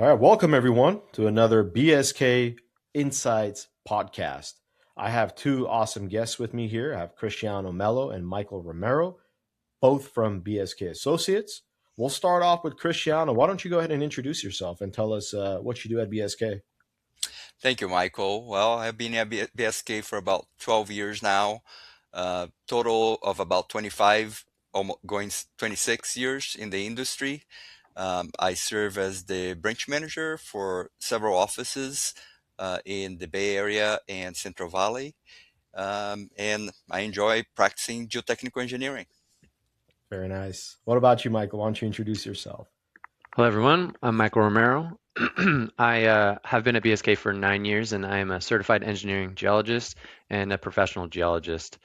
All right, welcome everyone to another BSK Insights podcast. I have two awesome guests with me here. I have Cristiano Melo and Michael Romero, both from BSK Associates. We'll start off with Cristiano. Why don't you go ahead and introduce yourself and tell us what you do at BSK? Thank you, Michael. Well, I've been at BSK for about 12 years now, total of about 25, almost going 26 years in the industry. I serve as the branch manager for several offices in the Bay Area and Central Valley, and I enjoy practicing geotechnical engineering. Very nice. What about you, Michael? Why don't you introduce yourself? Hello, everyone. I'm Michael Romero. I have been at BSK for 9 years, and I am a certified engineering geologist and a professional geologist.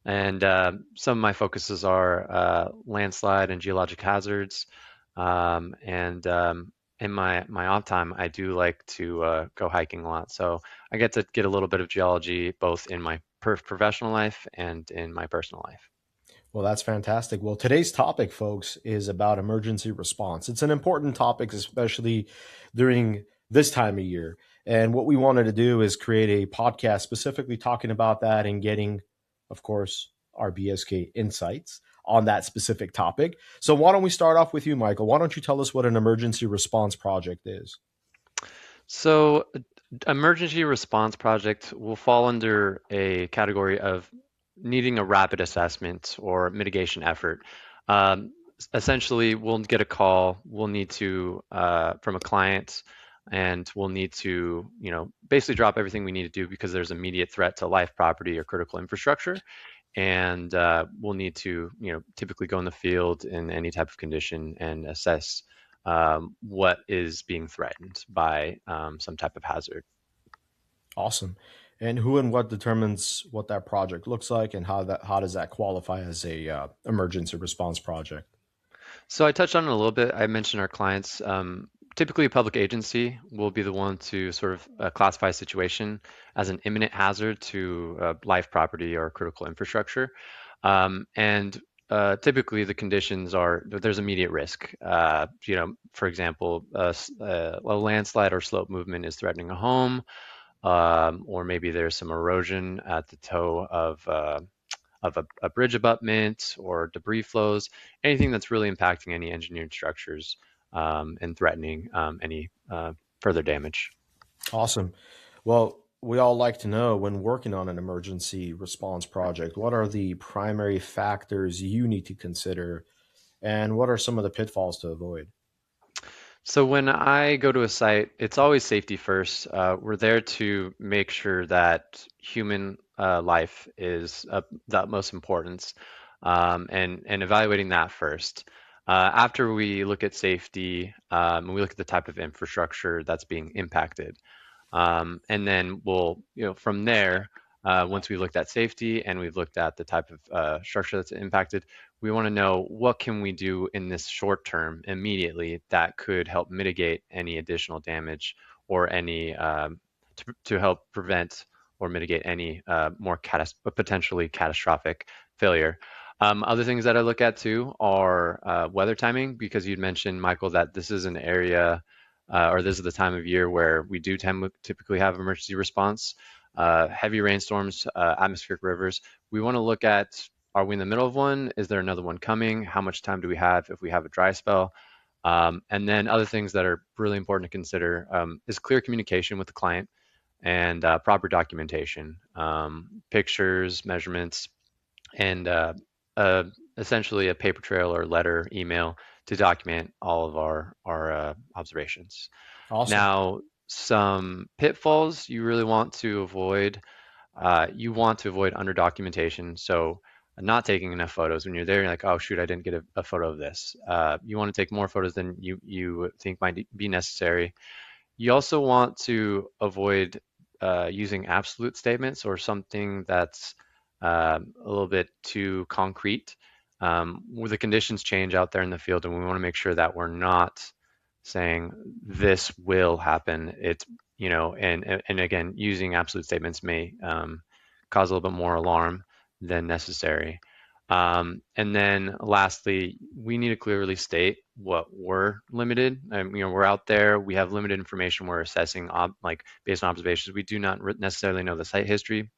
And some of my focuses are landslide and geologic hazards. And in my off time, I do like to go hiking a lot. So I get to get a little bit of geology both in my professional life and in my personal life. Well, that's fantastic. Well, today's topic, folks, is about emergency response. It's an important topic, especially during this time of year. And what we wanted to do is create a podcast specifically talking about that and getting, of course, our BSK insights on that specific topic. So, why don't we start off with you, Michael? Why don't you tell us what an emergency response project is? So, emergency response project will fall under a category of needing a rapid assessment or mitigation effort. Um, Essentially, we'll get a call. We'll need to from a client, and we'll need to, basically drop everything we need to do because there's immediate threat to life, property, or critical infrastructure. And we'll need to, typically go in the field in any type of condition and assess what is being threatened by some type of hazard. Awesome. And who and what determines what that project looks like, and how does that qualify as a emergency response project? So I touched on it a little bit. I mentioned our clients. Typically, a public agency will be the one to sort of classify a situation as an imminent hazard to life, property, or critical infrastructure. And typically, the conditions are there's immediate risk. For example, a landslide or slope movement is threatening a home, or maybe there's some erosion at the toe of a bridge abutment or debris flows, anything that's really impacting any engineered structures and threatening any further damage. Awesome. Well, we all like to know when working on an emergency response project, what are the primary factors you need to consider, and what are some of the pitfalls to avoid? So when I go to a site, it's always safety first. We're there to make sure that human life is the utmost importance, and evaluating that first. After we look at safety, and we look at the type of infrastructure that's being impacted, and then we'll, from there, once we've looked at safety and we've looked at the type of structure that's impacted, we want to know what can we do in this short term immediately that could help mitigate any additional damage or any to help prevent or mitigate any more potentially catastrophic failure. Other things that I look at too are weather timing, because you'd mentioned, Michael, that this is an area or this is the time of year where we do typically have emergency response, heavy rainstorms, atmospheric rivers. We want to look at, are we in the middle of one? Is there another one coming? How much time do we have if we have a dry spell? And then other things that are really important to consider is clear communication with the client and proper documentation, pictures, measurements, and essentially a paper trail or letter, email to document all of our observations. Awesome. Now, some pitfalls you really want to avoid. You want to avoid under documentation. So not taking enough photos when you're there. You're like, oh shoot, I didn't get a photo of this. You want to take more photos than you think might be necessary. You also want to avoid using absolute statements or something that's a little bit too concrete. Where the conditions change out there in the field, and we want to make sure that we're not saying this will happen. It's, and again, using absolute statements may cause a little bit more alarm than necessary. And then lastly, we need to clearly state what we're limited. We're out there, we have limited information. We're assessing like based on observations. We do not necessarily know the site history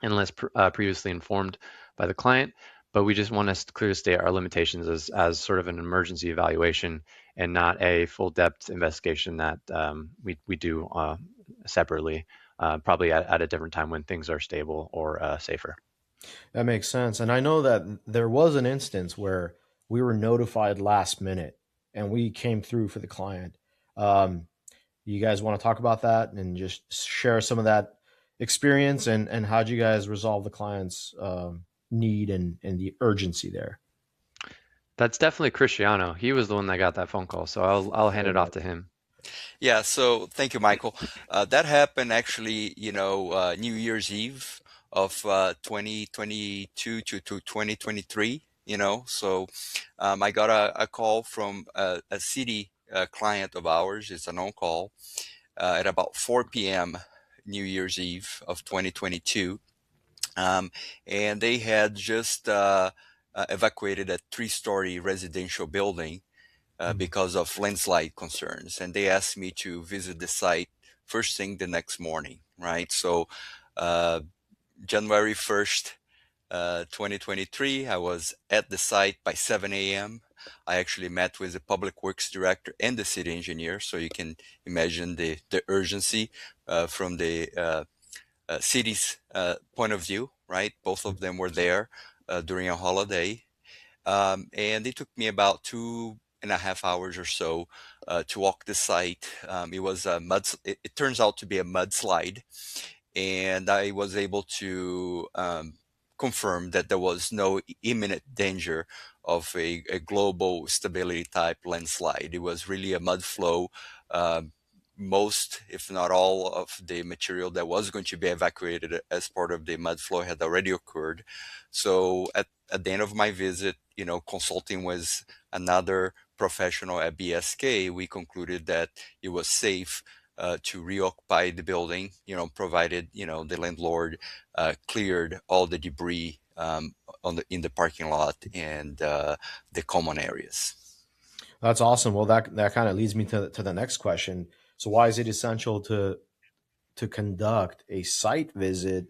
unless previously informed by the client. But we just want to clearly state our limitations as sort of an emergency evaluation and not a full depth investigation that we do separately, probably at a different time when things are stable or safer. That makes sense. And I know that there was an instance where we were notified last minute and we came through for the client. Um, you guys want to talk about that and just share some of that experience and how'd you guys resolve the client's need and the urgency there? That's definitely Cristiano. He was the one that got that phone call, so I'll hand it off to him. Yeah, so thank you, Michael. That happened actually, New Year's Eve of 2022 to 2023, So I got a call from a city client of ours. It's an on-call at about 4 p.m. New Year's Eve of 2022. And they had just evacuated a three-story residential building Mhm. because of landslide concerns. And they asked me to visit the site first thing the next morning, right? So, uh, January 1st, 2023, I was at the site by 7 a.m. I actually met with the public works director and the city engineer. So you can imagine the urgency from the city's point of view, right? Both of them were there during a holiday. And it took me about 2.5 hours or so to walk the site. It was a it turns out to be a mudslide, and I was able to confirm that there was no imminent danger of a global stability type landslide. It was really a mud flow. Um Most, if not all, of the material that was going to be evacuated as part of the mud flow had already occurred. So at the end of my visit, consulting with another professional at BSK, we concluded that it was safe to reoccupy the building, provided, the landlord cleared all the debris in the parking lot and the common areas. That's awesome. Well, that kind of leads me to the next question. So, why is it essential to conduct a site visit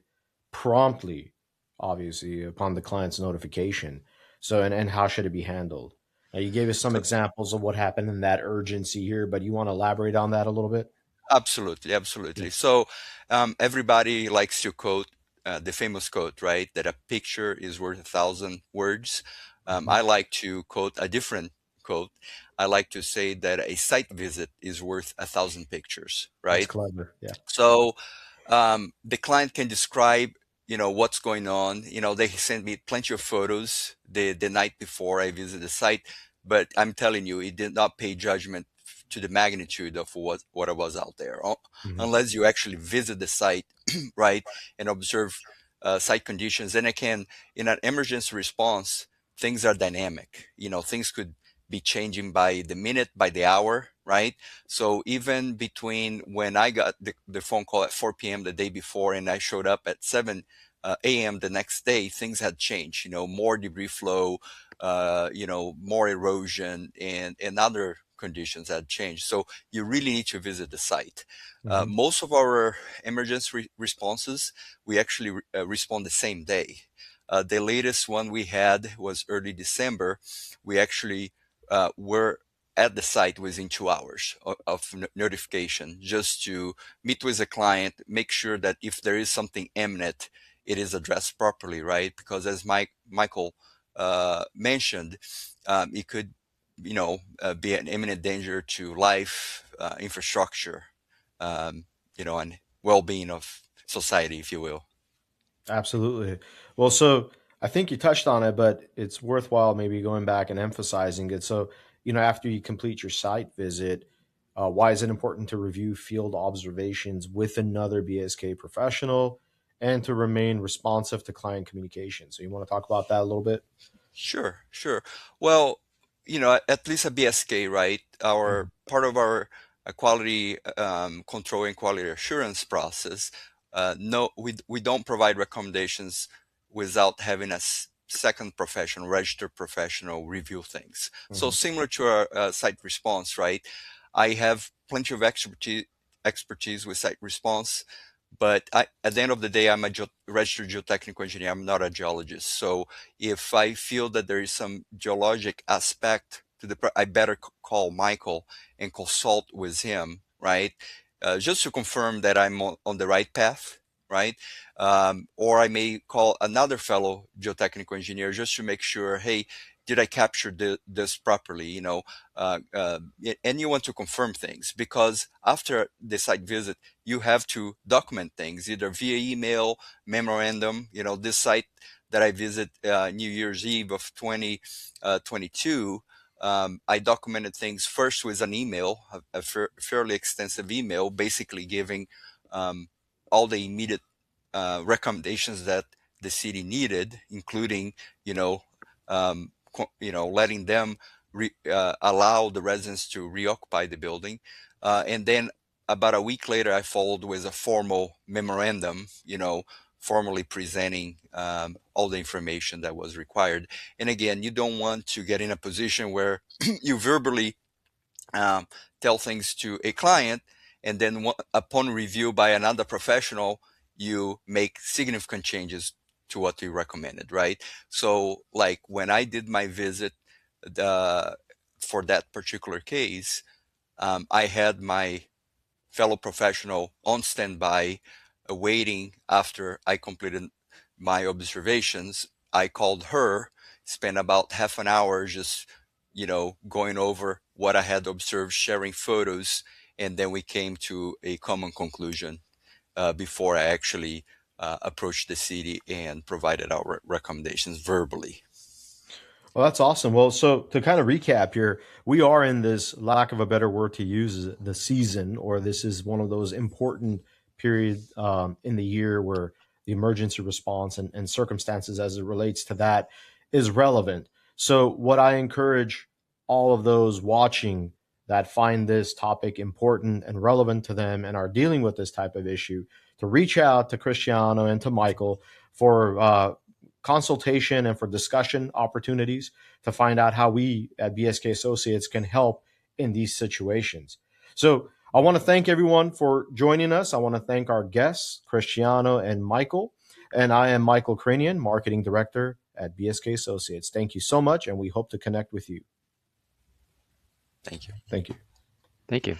promptly, obviously upon the client's notification? So, and how should it be handled? Now, you gave us some So examples of what happened in that urgency here, but you want to elaborate on that a little bit? absolutely, Yeah. absolutely. So everybody likes to quote the famous quote, right? That a picture is worth 1,000 words. Mhm. I like to quote a different quote. I like to say that a site visit is worth 1,000 pictures, That's right? clever. Yeah. So the client can describe, what's going on. They sent me plenty of photos the night before I visited the site, but I'm telling you, it did not pay judgment to the magnitude of what I was out there, Mhm. unless you actually visit the site, right, and observe site conditions. And again, in an emergency response, things are dynamic. Things could be changing by the minute, by the hour, right? So even between when I got the phone call at 4 p.m. the day before and I showed up at 7 a.m. the next day, things had changed. More debris flow, more erosion, and other conditions had changed. So you really need to visit the site. Mhm. Most of our emergency responses, we actually respond the same day. The latest one we had was early December. We actually were at the site within 2 hours of notification, just to meet with the client, make sure that if there is something imminent, it is addressed properly, right? Because as Michael mentioned, it could, be an imminent danger to life, infrastructure, and well-being of society, if you will. Absolutely. Well, so I think you touched on it, but it's worthwhile maybe going back and emphasizing it. So, after you complete your site visit, why is it important to review field observations with another BSK professional and to remain responsive to client communication? So, you want to talk about that a little bit? Sure, sure. Well, at least at BSK, right? Our Mhm. part of our quality control and quality assurance process. No, we don't provide recommendations without having a second professional, registered professional review things. So similar to our site response, right? I have plenty of expertise with site response, but at the end of the day, I'm a registered geotechnical engineer. I'm not a geologist. So if I feel that there is some geologic aspect to I better call Michael and consult with him, right? Just to confirm that I'm on the right path, right? Or I may call another fellow geotechnical engineer just to make sure, hey, did I capture this properly? You know, and you want to confirm things, because after the site visit, you have to document things either via email, memorandum. You know, this site that I visit New Year's Eve of 2022. I documented things first with an email, a fairly extensive email, basically giving all the immediate recommendations that the city needed, including, letting them allow the residents to reoccupy the building. And then about a week later, I followed with a formal memorandum, formally presenting all the information that was required. And again, you don't want to get in a position where you verbally tell things to a client, and then upon review by another professional, you make significant changes to what you recommended, right? So like when I did my visit for that particular case, I had my fellow professional on standby, waiting after I completed my observations. I called her, spent about half an hour just, going over what I had observed, sharing photos, and then we came to a common conclusion before I actually approached the city and provided our recommendations verbally. Well, that's awesome. Well, so to kind of recap here, we are in this, lack of a better word to use, the season, or this is one of those important period in the year where the emergency response and circumstances as it relates to that is relevant. So what I encourage all of those watching that find this topic important and relevant to them and are dealing with this type of issue to reach out to Cristiano and to Michael for consultation and for discussion opportunities to find out how we at BSK Associates can help in these situations. So I want to thank everyone for joining us. I want to thank our guests, Cristiano and Michael. And I am Michael Cranian, Marketing Director at BSK Associates. Thank you so much, and we hope to connect with you. Thank you. Thank you. Thank you.